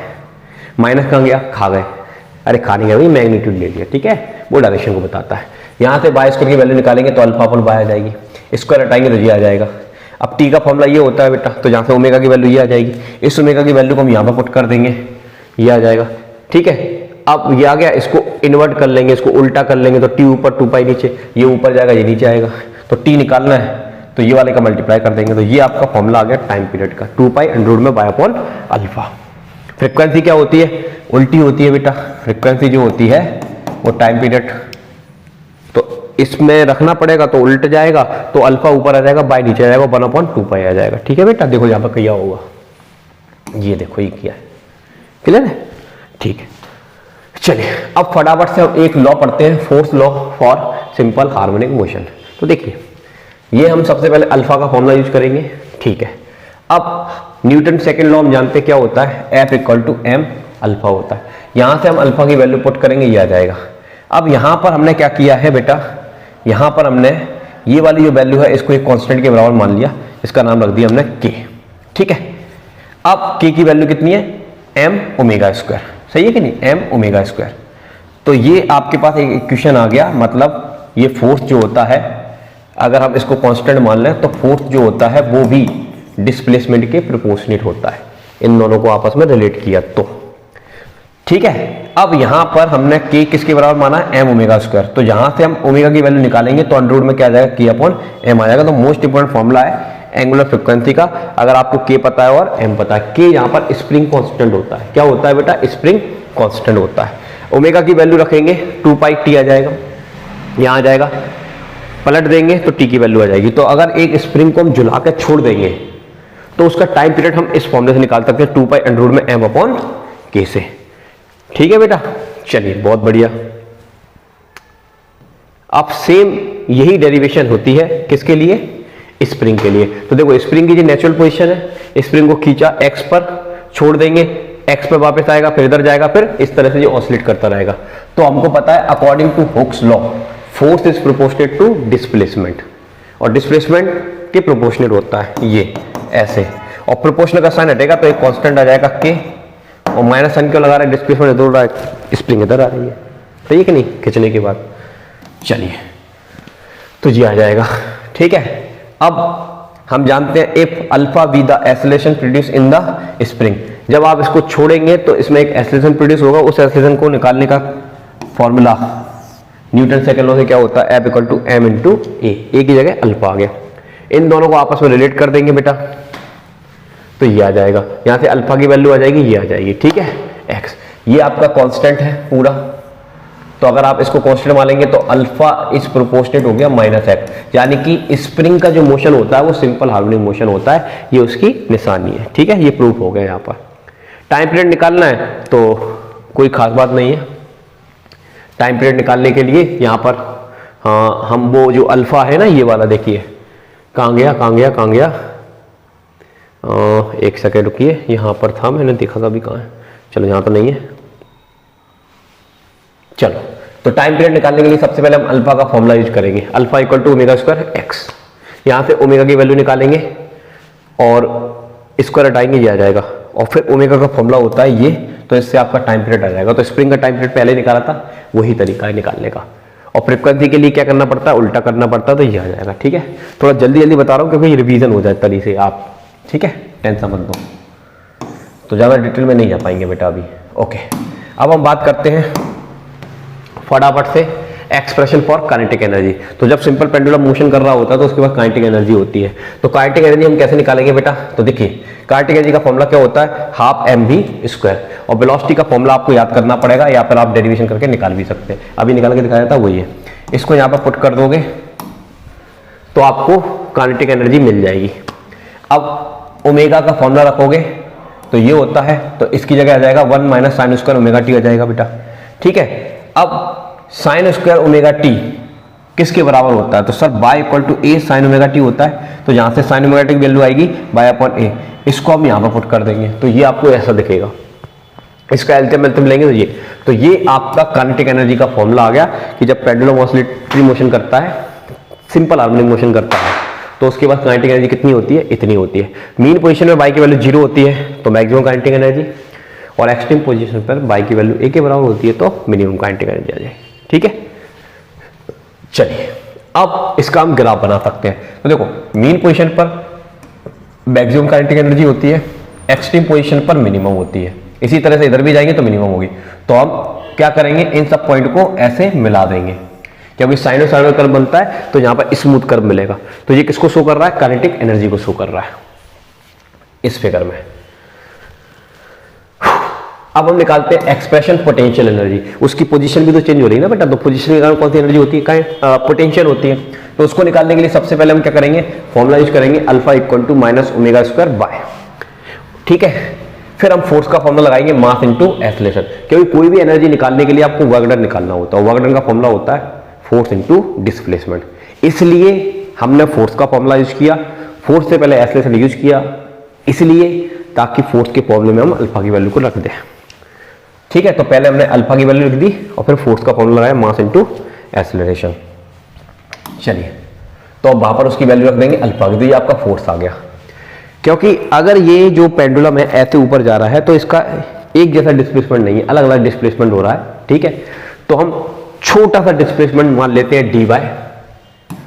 A: minus कहां गया, खा गए, अरे खा नहीं गया भाई, मैग्नीट्यूड ले लिया। ठीक है, वो डायरेक्शन को बताता है। यहां से बाय स्क्वायर की वैल्यू निकालेंगे तो अल्फा अपॉन बाय आ जाएगी, स्क्वायर हटाएंगे तो ये आ जाएगा। अब टी का फॉर्मूला ये होता है बेटा, तो जहां से ओमेगा की वैल्यू ये आ जाएगी, इस ओमेगा की वैल्यू को हम यहाँ पर पुट कर देंगे, ये आ जाएगा। ठीक है, अब ये आ गया, इसको इन्वर्ट कर लेंगे, इसको उल्टा कर लेंगे तो टी ऊपर 2 पाई नीचे, ये ऊपर जाएगा ये नीचे आएगा, तो टी निकालना है तो ये वाले का मल्टीप्लाई कर देंगे, तो ये आपका फॉर्मूला आ गया टाइम पीरियड का, 2 पाई अंडर में बाय अपॉन अल्फा। फ्रीक्वेंसी क्या होती है, उल्टी होती है बेटा, फ्रीक्वेंसी जो होती है वो टाइम पीरियड, तो इसमें रखना पड़ेगा तो उल्ट जाएगा, तो अल्फा ऊपर आ जाएगा बाय नीचे आ जाएगा, 1/2 पाई आ जाएगा। ठीक है बेटा, देखो यहाँ पर क्या होगा, ये देखो ये क्या है। क्लियर है? ठीक है, चलिए अब फटाफट से हम एक लॉ पढ़ते हैं, fourth law for simple harmonic motion. तो देखिए ये हम सबसे पहले अल्फा का फॉर्मूला यूज करेंगे। ठीक है, अब न्यूटन सेकंड लॉ हम जानते हैं क्या होता है, F equal to m alpha होता है। यहां से हम अल्फा की वैल्यू पुट करेंगे, ये आ जाएगा। अब यहां पर हमने क्या किया है बेटा, यहां पर हमने ये वाली जो वैल्यू है इसको एक कांस्टेंट के बराबर मान लिया, इसका नाम रख दिया हमने के। ठीक है, अब के की वैल्यू कितनी है, एम ओमेगा स्क्वायर, सही है कि नहीं, एम ओमेगा स्क्वायर। तो ये आपके पास एक इक्वेशन आ गया, मतलब ये फोर्स जो होता है अगर हम इसको कांस्टेंट मान लें तो फोर्स जो होता है वो भी डिस्प्लेसमेंट के प्रोपोर्शनेट होता है, इन दोनों को आपस में रिलेट किया तो। ठीक है, अब यहां पर हमने के किसके बराबर माना है, एम ओमेगा स्क्वायर, तो यहां से हम ओमेगा की वैल्यू निकालेंगे तो अंडर रूट में क्या आ जाएगा, के अपॉन एम आ जाएगा। तो मोस्ट इंपोर्टेंट फॉर्मूला है एंगुलर फ्रीक्वेंसी का, अगर आपको के पता है और एम पता है। के यहां पर स्प्रिंग कांस्टेंट होता है, क्या होता है बेटा, स्प्रिंग कांस्टेंट होता है। ओमेगा की वैल्यू रखेंगे 2 पाई टी आ जाएगा, यहां आ जाएगा, पलट देंगे तो टी की वैल्यू आ जाएगी। तो अगर एक स्प्रिंग को हम झुला के छोड़ देंगे तो उसका टाइम पीरियड हम इस फॉर्मूले से निकाल सकते हैं, 2 पाई अंडर रूट में एम अपॉन के से। ठीक है बेटा, चलिए बहुत बढ़िया। अब सेम यही डेरिवेशन होती है किसके लिए, स्प्रिंग के लिए। तो देखो स्प्रिंग की जो नेचुरल पोजीशन है, स्प्रिंग को खींचा एक्स पर, छोड़ देंगे एक्स पर वापस आएगा, फिर इधर जाएगा, फिर इस तरह से जो ऑसिलेट करता रहेगा। तो हमको पता है according to Hooke's law force is proportionate to displacement, और डिस्प्लेसमेंट के प्रोपोर्शनेट होता है ये ऐसे, और प्रोपोर्शनल का साइन हटेगा तो एक कांस्टेंट आ जाएगा के, और माइनस साइन क्यों लगा रहा है, डिस्प्लेसमेंट इधर रहा है, स्प्रिंग इधर आ रही है, सही है कि नहीं, खींचने के बाद। चलिए तो जी आ जाएगा। ठीक है, अब हम जानते हैं if alpha be the acceleration produce in the spring, जब आप इसको छोड़ेंगे तो इसमें एक एक्सेलरेशन प्रोड्यूस होगा, उस एक्सेलरेशन को निकालने का फॉर्मूला न्यूटन सेकंड लॉ से क्या होता है, F equal to M into A की जगह अल्फा आ गया। इन दोनों को आपस में रिलेट कर देंगे बेटा तो ये आ जाएगा, यहां से अल्फा की वैल्यू आ जाएगी, ये आ जाएगी। ठीक है, एक्स ये आपका कांस्टेंट है पूरा, तो अगर आप इसको कांस्टेंट मानेंगे तो अल्फा इज प्रोपोर्शनेट हो गया माइनस एक्स, यानी कि स्प्रिंग का जो मोशन होता है वो सिंपल हार्मोनिक मोशन होता है, ये उसकी निशानी है। ठीक है, ये प्रूफ हो गया। यहाँ पर टाइम पीरियड निकालना है तो कोई खास बात नहीं है, टाइम पीरियड निकालने के लिए यहाँ पर हम वो जो अल्फा है ना ये वाला, देखिए कहाँ गया, एक सेकेंड रुकिए, यहाँ पर था, मैंने देखा था अभी कहाँ है, चलो यहाँ तो नहीं है। चलो, तो टाइम पीरियड निकालने के लिए सबसे पहले हम अल्फा का फॉर्मूला यूज करेंगे, alpha equal to omega square x. यहाँ से ओमेगा की वैल्यू निकालेंगे और स्क्वायर हटाएंगे, ये आ जाएगा। और फिर ओमेगा का फॉर्मूला होता है ये, तो इससे आपका टाइम पीरियड आ जाएगा। तो स्प्रिंग का टाइम पीरियड पहले निकाला था, वही तरीका है निकालने का। और फ्रीक्वेंसी के लिए क्या करना पड़ता है, उल्टा करना पड़ता है, तो ये आ जाएगा। ठीक है, थोड़ा जल्दी जल्दी बता रहा हूँ क्योंकि रिवीजन हो जाए तरीके से आप, ठीक है, टेंशन मत दो। तो ज़्यादा डिटेल में नहीं जा पाएंगे बेटा अभी। ओके, अब हम बात करते हैं फटाफट से एक्सप्रेशन फॉर काइनेटिक एनर्जी। तो जब सिंपल पेंडुलम मोशन कर रहा होता है तो उसके बाद काइनेटिक एनर्जी होती है। तो काइनेटिक एनर्जी हम कैसे निकालेंगे बेटा, तो देखिए काइनेटिक एनर्जी का फॉर्मूला क्या होता है, हाफ एम वी स्क्वायर। और वेलोसिटी का फॉर्मूला आपको याद करना पड़ेगा, या फिर आप डेरिवेशन करके निकाल भी सकते हैं। अभी निकाल के दिखाया था वही है। इसको यहाँ पर पुट कर दोगे तो आपको काइनेटिक एनर्जी मिल जाएगी। अब ओमेगा का फॉर्मूला रखोगे तो ये होता है, तो इसकी जगह आ जाएगा 1 minus sine square omega T आ जाएगा बेटा। ठीक है, अब साइन स्क्वायर ओमेगा टी किसके बराबर होता है, तो sir y equal to a sine omega t होता है। तो यहां से साइन ओमेगा टी की वैल्यू आएगी बाय अपॉन ए, इसको हम यहां पर पुट कर देंगे तो ये आपको ऐसा दिखेगा। इसका एलसीएम लेंगे तो ये आपका काइनेटिक एनर्जी का फॉर्मूला आ गया कि जब पेंडुलम ऑसिलेटरी मोशन करता है, सिंपल हार्मोनिक मोशन करता है, तो उसके बाद काइनेटिक एनर्जी कितनी होती है, इतनी होती है। मीन पोजीशन में बाई की वैल्यू 0 होती है तो मैक्सिमम काइनेटिक एनर्जी, और एक्सट्रीम पोजीशन पर बाई की वैल्यू ए के बराबर होती है तो मिनिमम काइनेटिक एनर्जी आ जाए। ठीक है, चलिए अब इसका हम ग्राफ बना सकते हैं। तो देखो मीन पोजीशन पर मैक्सिमम काइनेटिक एनर्जी होती है, एक्सट्रीम पोजीशन पर मिनिमम होती है। इसी तरह से इधर भी जाएंगे तो मिनिमम होगी। तो हम क्या करेंगे, इन सब पॉइंट को ऐसे मिला देंगे, क्योंकि साइनोसॉइडल कर्व बनता है तो यहां पर स्मूथ कर्व मिलेगा। तो ये किसको शो कर रहा है, काइनेटिक एनर्जी को शो कर रहा है इस फिगर में। अब हम निकालते हैं एक्सप्रेशन पोटेंशियल एनर्जी। उसकी पोजीशन भी तो चेंज हो रही है ना बेटा, तो पोजीशन के कारण कौन सी एनर्जी होती है, पोटेंशियल होती है। तो उसको निकालने के लिए सबसे पहले हम क्या करेंगे, फॉर्मूला यूज करेंगे alpha equal to minus omega square y. ठीक है, फिर हम फोर्स का फॉर्मूला लगाएंगे मास इनटू एक्सेलरेशन, क्योंकि कोई भी एनर्जी निकालने के लिए आपको वर्क डन निकालना होता है। वर्क डन का फॉर्मूला होता है फोर्स इनटू डिस्प्लेसमेंट, इसलिए हमने फोर्स का फॉर्मूला यूज किया। फोर्स से पहले एक्सेलरेशन यूज किया इसलिए ताकि फोर्स के फॉर्मूले में हम अल्फा की वैल्यू को रख दें। ठीक है, तो पहले हमने अल्फा की वैल्यू लिख दी और फिर फोर्स का फॉर्मूला लगाया मास इनटू एक्सेलरेशन। चलिए, तो अब वहां पर उसकी वैल्यू रख देंगे अल्फा की, तो ये आपका फोर्स आ गया। क्योंकि अगर ये जो पेंडुलम है ऐसे ऊपर जा रहा है तो इसका एक जैसा डिस्प्लेसमेंट नहीं है, अलग अलग डिस्प्लेसमेंट हो रहा है। ठीक है, तो हम छोटा सा डिस्प्लेसमेंट मान लेते हैं डी वाई,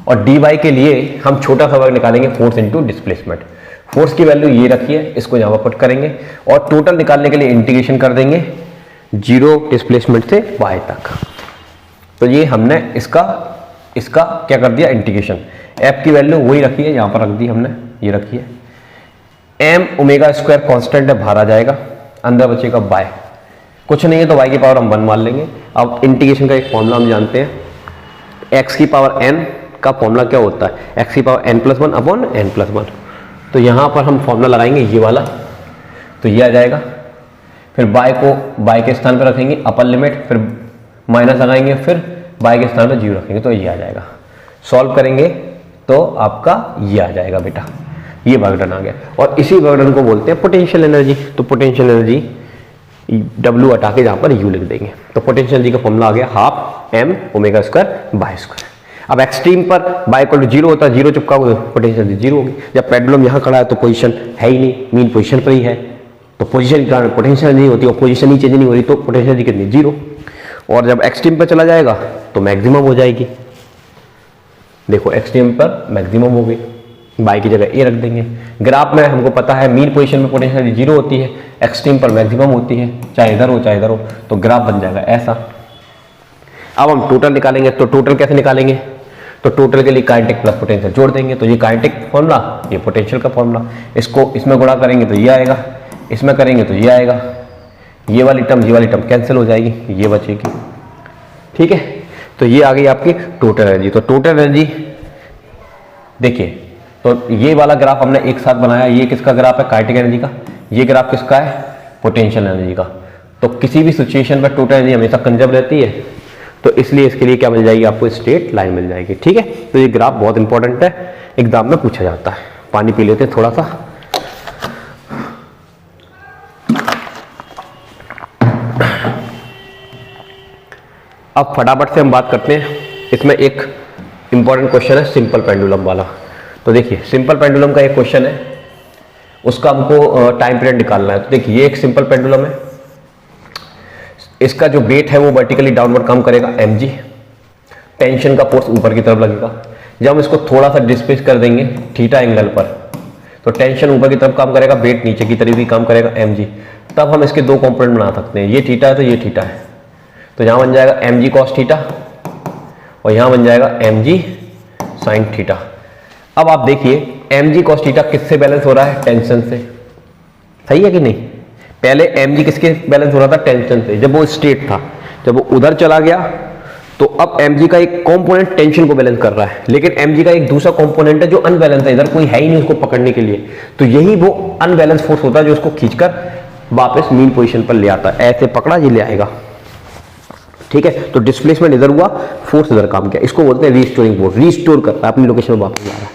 A: और डी वाई के लिए हम छोटा सा वर्क निकालेंगे फोर्स इनटू डिस्प्लेसमेंट। फोर्स की वैल्यू ये रखी है, इसको यहां पर पुट करेंगे और टोटल निकालने के लिए इंटीग्रेशन कर देंगे 0 डिस्प्लेसमेंट से y तक। तो ये हमने इसका क्या कर दिया, इंटीग्रेशन। f की वैल्यू वही रखी है, यहां पर रख दी हमने, ये रखी है। m ओमेगा स्क्वायर कांस्टेंट है, बाहर आ जाएगा, अंदर बचेगा y। कुछ नहीं है तो y की पावर हम 1 मान लेंगे। अब इंटीग्रेशन का एक फॉर्मूला हम जानते हैं, x की पावर n का फॉर्मूला क्या होता है, x की पावर n+1 अपॉन n+1। तो यहां पर हम फॉर्मूला लगाएंगे ये वाला, तो ये आ जाएगा। फिर y को y के स्थान पर रखेंगे अपर लिमिट, फिर माइनस लगाएंगे, फिर y के स्थान पर 0 रखेंगे, तो ये आ जाएगा। सॉल्व करेंगे तो आपका ये आ जाएगा बेटा, ये वर्क डन आ गया। और इसी वर्क डन को बोलते हैं पोटेंशियल एनर्जी। तो पोटेंशियल एनर्जी W हटा के जहां पर U लिख देंगे, तो पोटेंशियल एनर्जी का फॉर्मूला आ गया half m omega square bye square. अब एक्सट्रीम पर y इक्वल टू 0 होता है, 0 चिपका हुआ पोटेंशियल एनर्जी 0 होगी। जब पेंडुलम यहां खड़ा है तो पोजीशन है ही नहीं, मीन पोजीशन पर ही है, तो पोजीशन के कारण पोटेंशियल नहीं होती, और पोजीशन ही चेंज नहीं हो रही तो पोटेंशियल एनर्जी कितनी, 0। और जब एक्सट्रीम पर चला जाएगा तो मैक्सिमम हो जाएगी। देखो एक्सट्रीम पर मैक्सिमम हो गई, बाई की जगह ए रख देंगे। ग्राफ में हमको पता है मीन पोजीशन में पोटेंशियल एनर्जी 0 होती है, एक्सट्रीम पर मैक्सिमम होती है, चाहे इधर हो चाहे इधर हो, तो ग्राफ बन जाएगा ऐसा। अब हम टोटल निकालेंगे, तो टोटल कैसे निकालेंगे, तो टोटल के लिए काइनेटिक प्लस पोटेंशियल जोड़ देंगे, तो ये काइनेटिक फॉर्मूला, ये पोटेंशियल का फॉर्मूला। इसको इसमें गुणा करेंगे तो ये आएगा, इसमें करेंगे तो ये आएगा, ये वाली टर्म कैंसिल हो जाएगी, ये बचेगी। ठीक है, तो ये आ गई आपकी टोटल एनर्जी। तो टोटल एनर्जी देखिए, तो ये वाला ग्राफ हमने एक साथ बनाया, ये किसका ग्राफ है, काइनेटिक एनर्जी का, ये ग्राफ किसका है, पोटेंशियल एनर्जी का। तो किसी भी सिचुएशन पर टोटल एनर्जी हमेशा कंजर्व रहती है, तो इसलिए इसके लिए क्या मिल जाएगी आपको, स्ट्रेट लाइन मिल जाएगी। ठीक है, तो ये ग्राफ बहुत इंपॉर्टेंट है, एग्जाम में पूछा जाता है। पानी पी लेते हैं थोड़ा सा। अब फटाफट से हम बात करते हैं, इसमें एक इंपॉर्टेंट क्वेश्चन है सिंपल पेंडुलम वाला। तो देखिए सिंपल पेंडुलम का एक क्वेश्चन है, उसका हमको टाइम पीरियड निकालना है। तो देखिए ये एक सिंपल पेंडुलम है, इसका जो वेट है वो वर्टिकली डाउनवर्ड काम करेगा mg, टेंशन का फोर्स ऊपर की तरफ लगेगा। जब हम इसको थोड़ा सा डिस्प्लेस कर देंगे थीटा एंगल पर, तो टेंशन ऊपर की तरफ काम करेगा, वेट नीचे की तरफ भी काम करेगा mg। तब हम इसके दो कंपोनेंट बना सकते हैं, ये थीटा है तो ये थीटा है, तो यहाँ बन जाएगा mg cos थीटा और यहाँ बन जाएगा mg sin थीटा। अब आप देखिए mg cos थीटा किससे बैलेंस हो रहा है? टेंशन से, सही है कि नहीं? पहले mg किसके बैलेंस हो रहा था? टेंशन से, जब वो स्ट्रेट था। जब वो उधर चला गया तो अब mg का एक कंपोनेंट टेंशन को बैलेंस कर रहा है, लेकिन mg का एक दूसरा कंपोनेंट है जो अनबैलेंस है, इधर कोई है ही नहीं उसको पकड़ने के लिए। तो यही वो अनबैलेंस फोर्स होता है जो उसको खींचकर वापस मीन पोजीशन पर ले आता है। ऐसे पकड़ा ये ले आएगा, ठीक है। तो डिस्प्लेसमेंट इधर हुआ, फोर्स इधर काम किया, इसको बोलते हैं रीस्टोरिंग फोर्स। रीस्टोर करता है, अपनी लोकेशन में वापस ला रहा है।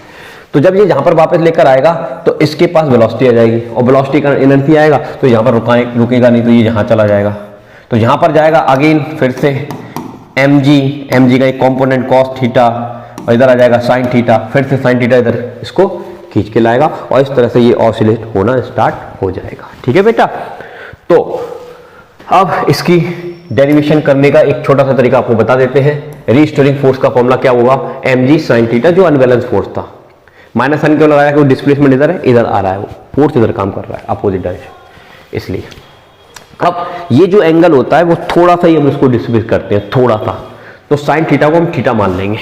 A: तो जब ये जहां पर वापस लेकर आएगा तो इसके पास वेलोसिटी आ जाएगी, और वेलोसिटी का इनर्सी आएगा तो यहां पर रुकेगा नहीं, तो ये यहां चला जाएगा। तो यहां पर जाएगा अगेन फिर से mg का एक कंपोनेंट cos थीटा, और इधर आ जाएगा sin थीटा, फिर से sin थीटा इधर इसको खींच के लाएगा, और इस तरह से ये ऑसिलेट होना स्टार्ट हो जाएगा, ठीक है बेटा। तो अब इसकी डेरिवेशन करने का एक छोटा सा तरीका आपको बता देते हैं। रीस्टोरिंग फोर्स का फॉर्मूला क्या होगा? mg sin थीटा, जो अनबैलेंस फोर्स था, माइनस साइन क्यों लगाया? क्योंकि डिस्प्लेसमेंट इधर है, इधर आ रहा है, वो फोर्स इधर काम कर रहा है अपोजिट डायरेक्शन, इसलिए। अब ये जो एंगल होता है वो थोड़ा सा ही हम इसको डिस्प्लेस करते हैं, थोड़ा सा, तो साइन थीटा को हम थीटा मान लेंगे,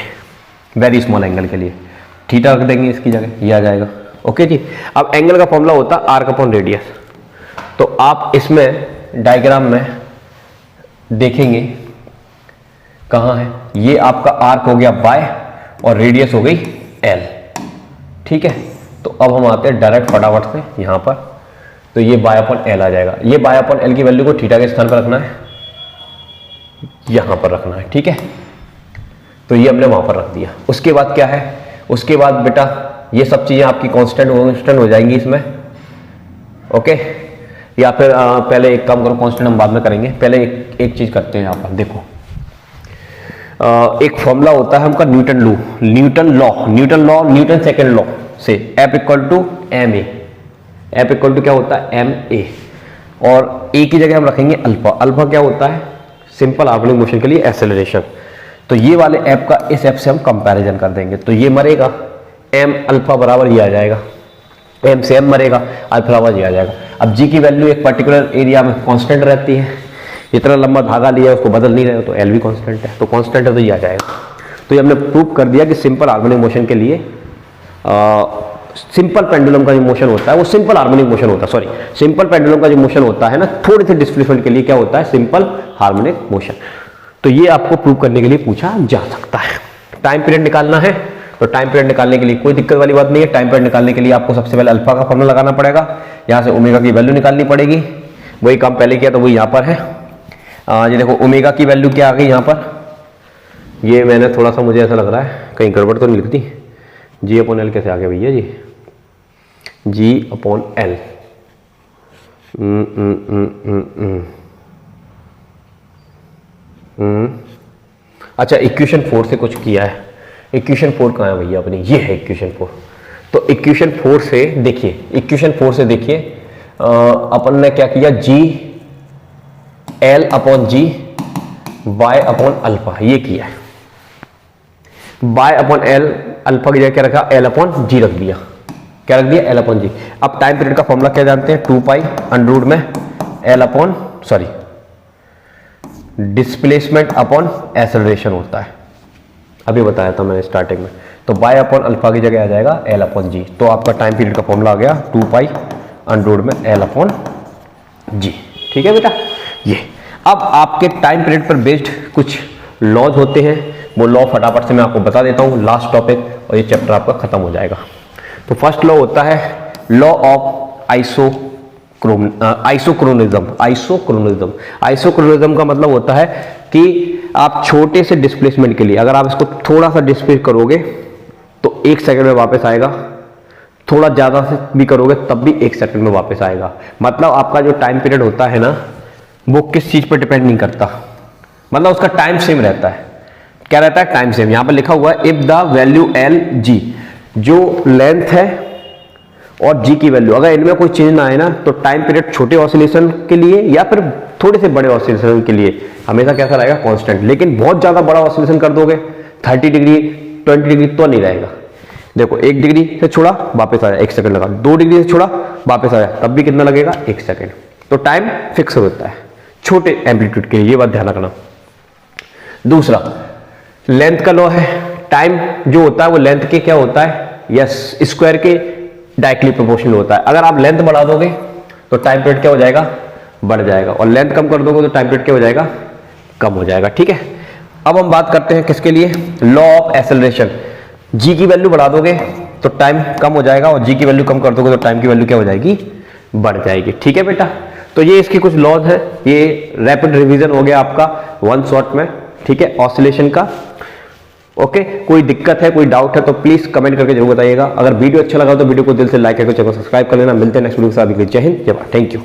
A: वेरी स्मॉल एंगल के लिए थीटा रख देंगे इसकी जगह, ये आ जाएगा। ओके जी। अब एंगल का फॉर्मूला होता है आर्क अपॉन रेडियस। तो आप इसमें डायग्राम में देखेंगे कहाँ है, ये आपका आर्क हो गया बाय और रेडियस हो गई एल, ठीक है। तो अब हम आते हैं डायरेक्ट फटाफट से यहां पर, तो ये बाय अपॉन एल आ जाएगा। ये बाय अपॉन एल की वैल्यू को थीटा के स्थान पर रखना है, यहां पर रखना है, ठीक है। तो ये हमने वहां पर रख दिया। उसके बाद क्या है? उसके बाद बेटा ये सब चीजें आपकी कांस्टेंट हो जाएंगी इसमें, ओके। या फिर पहले एक काम करो, कांस्टेंट हम बाद में करेंगे, पहले एक चीज करते हैं। यहां पर देखो एक फॉर्मूला होता है हमका न्यूटन सेकंड लॉ से, F equal to m a. F equal to क्या होता है? एम ए, और ए की जगह हम रखेंगे अल्फा। अल्फा क्या होता है? सिंपल हार्मोनिक मोशन के लिए एक्सेलरेशन। तो ये वाले F का इस F से हम कंपैरिजन कर देंगे, तो ये मरेगा m अल्फा बराबर ये आ जाएगा, m से m मरेगा, अल्फा बराबर ये आ जाएगा। अब g की वैल्यू एक पर्टिकुलर एरिया में कांस्टेंट रहती है, इतना लंबा धागा लिया उसको बदल नहीं रहे हो, तो एल भी कांस्टेंट है, तो कांस्टेंट है तो ये आ जाएगा। तो ये हमने प्रूव कर दिया कि सिंपल हार्मोनिक मोशन के लिए सिंपल पेंडुलम का जो मोशन होता है वो सिंपल हार्मोनिक मोशन होता है, सॉरी सिंपल पेंडुलम का जो मोशन होता है ना, थोड़े से डिस्प्लेसमेंट के लिए क्या होता है? Simple harmonic motion. तो ये आपको प्रूव करने के लिए पूछा जा सकता है। टाइम पीरियड निकालना है, तो टाइम पीरियड निकालने के लिए कोई दिक्कत वाली बात नहीं है। टाइम पीरियड निकालने के लिए आपको सबसे पहले अल्फा का फॉर्मूला लगाना पड़ेगा, यहाँ से ओमेगा की वैल्यू निकालनी पड़ेगी, वही काम पहले किया तो वही यहाँ पर है। ये देखो ओमेगा की वैल्यू क्या आ गई यहाँ पर, ये मैंने थोड़ा सा, मुझे ऐसा लग रहा है कहीं गड़बड़ तो नहीं लिखती, जी अपॉन एल कैसे आ गया भैया जी? जी अपॉन एल, अच्छा इक्वेशन 4 से कुछ किया है। इक्वेशन 4 कहाँ है भैया अपनी? ये है इक्वेशन 4। तो इक्वेशन 4 से देखिए, इक्वेशन 4 से देखिए अपन ने क्या किया? जी एल अपॉन जी वाई अपॉन अल्फा, ये किया है। वाई अपॉन एल, अल्फा की जगह क्या रखा? एल अपॉन जी रख दिया। क्या रख दिया? एल अपॉन जी। अब टाइम पीरियड का फॉर्मूला क्या जानते हैं? 2 पाई अंडर में L upon, sorry displacement upon acceleration होता है, अभी बताया था मैंने स्टार्टिंग में। तो वाई अपॉन अल्फा की जगह आ जाएगा एल अपॉन जी। तो आपका टाइम पीरियड का फॉर्मूला आ गया 2 पाई अंडर में एल अपॉन जी, ठीक है बेटा। ये अब आपके टाइम पीरियड पर बेस्ड कुछ लॉज होते हैं, वो लॉ फटाफट से मैं आपको बता देता हूँ, लास्ट टॉपिक, और ये चैप्टर आपका खत्म हो जाएगा। तो फर्स्ट लॉ होता है लॉ ऑफ आइसोक्रोनिज्म। आइसोक्रोनिज्म का मतलब होता है कि आप छोटे से डिस्प्लेसमेंट के लिए अगर आप इसको थोड़ा सा डिस्प्लेस करोगे तो 1 सेकंड में वापस आएगा, थोड़ा ज़्यादा से भी करोगे तब भी 1 सेकंड में वापस आएगा। मतलब आपका जो टाइम पीरियड होता है ना, वो किस चीज़ पर डिपेंड नहीं करता, मतलब उसका टाइम सेम रहता है। क्या रहता है? Time same. यहां पर लिखा हुआ है if the value L G, जो लेंथ है और जी की वैल्यू अगर इनमें कोई चेंज ना आए ना, तो टाइम पीरियड छोटे ऑसिलेशन के लिए या फिर थोड़े से बड़े ऑसिलेशन के लिए हमेशा कैसा रहेगा? कांस्टेंट। लेकिन बहुत ज्यादा बड़ा ऑसिलेशन कर दोगे 30 डिग्री 20 डिग्री तो नहीं रहेगा। देखो 1 डिग्री से छोड़ा वापस आया 1 सेकंड लगा, 2 डिग्री से छोड़ा वापस आया तब भी कितना लगेगा? 1 सेकंड। तो टाइम फिक्स होता है छोटे एम्पलीट्यूड के लिए, ये बात ध्यान रखना। दूसरा लेंथ का लॉ है। टाइम जो होता है वो लेंथ के क्या होता है? यस, स्क्वायर के डायरेक्टली प्रोपोर्शनल होता है। अगर आप लेंथ बढ़ा दोगे तो टाइम पीरियड क्या हो जाएगा? बढ़ जाएगा, और लेंथ कम कर दोगे तो टाइम पीरियड क्या हो जाएगा? कम हो जाएगा। ठीक है, अब हम बात करते हैं किसके लिए? Law of acceleration. जी की वैल्यू बढ़ा दोगे तो टाइम कम हो जाएगा, और जी की वैल्यू कम कर दोगे तो टाइम की वैल्यू क्या हो जाएगी? बढ़ जाएगी। ठीक है बेटा, तो ये इसकी कुछ लॉज है। ये रैपिड रिवीजन हो गया आपका वन शॉट में। ठीक है, ऑसिलेशन का। ओके, कोई दिक्कत है, कोई डाउट है तो प्लीज कमेंट करके जरूर बताइएगा। अगर वीडियो अच्छा लगा तो वीडियो को दिल से लाइक करके चैनल सब्सक्राइब कर लेना। मिलते हैं नेक्स्ट वीडियो के साथ। जय हिंद, जय भारत। Thank you.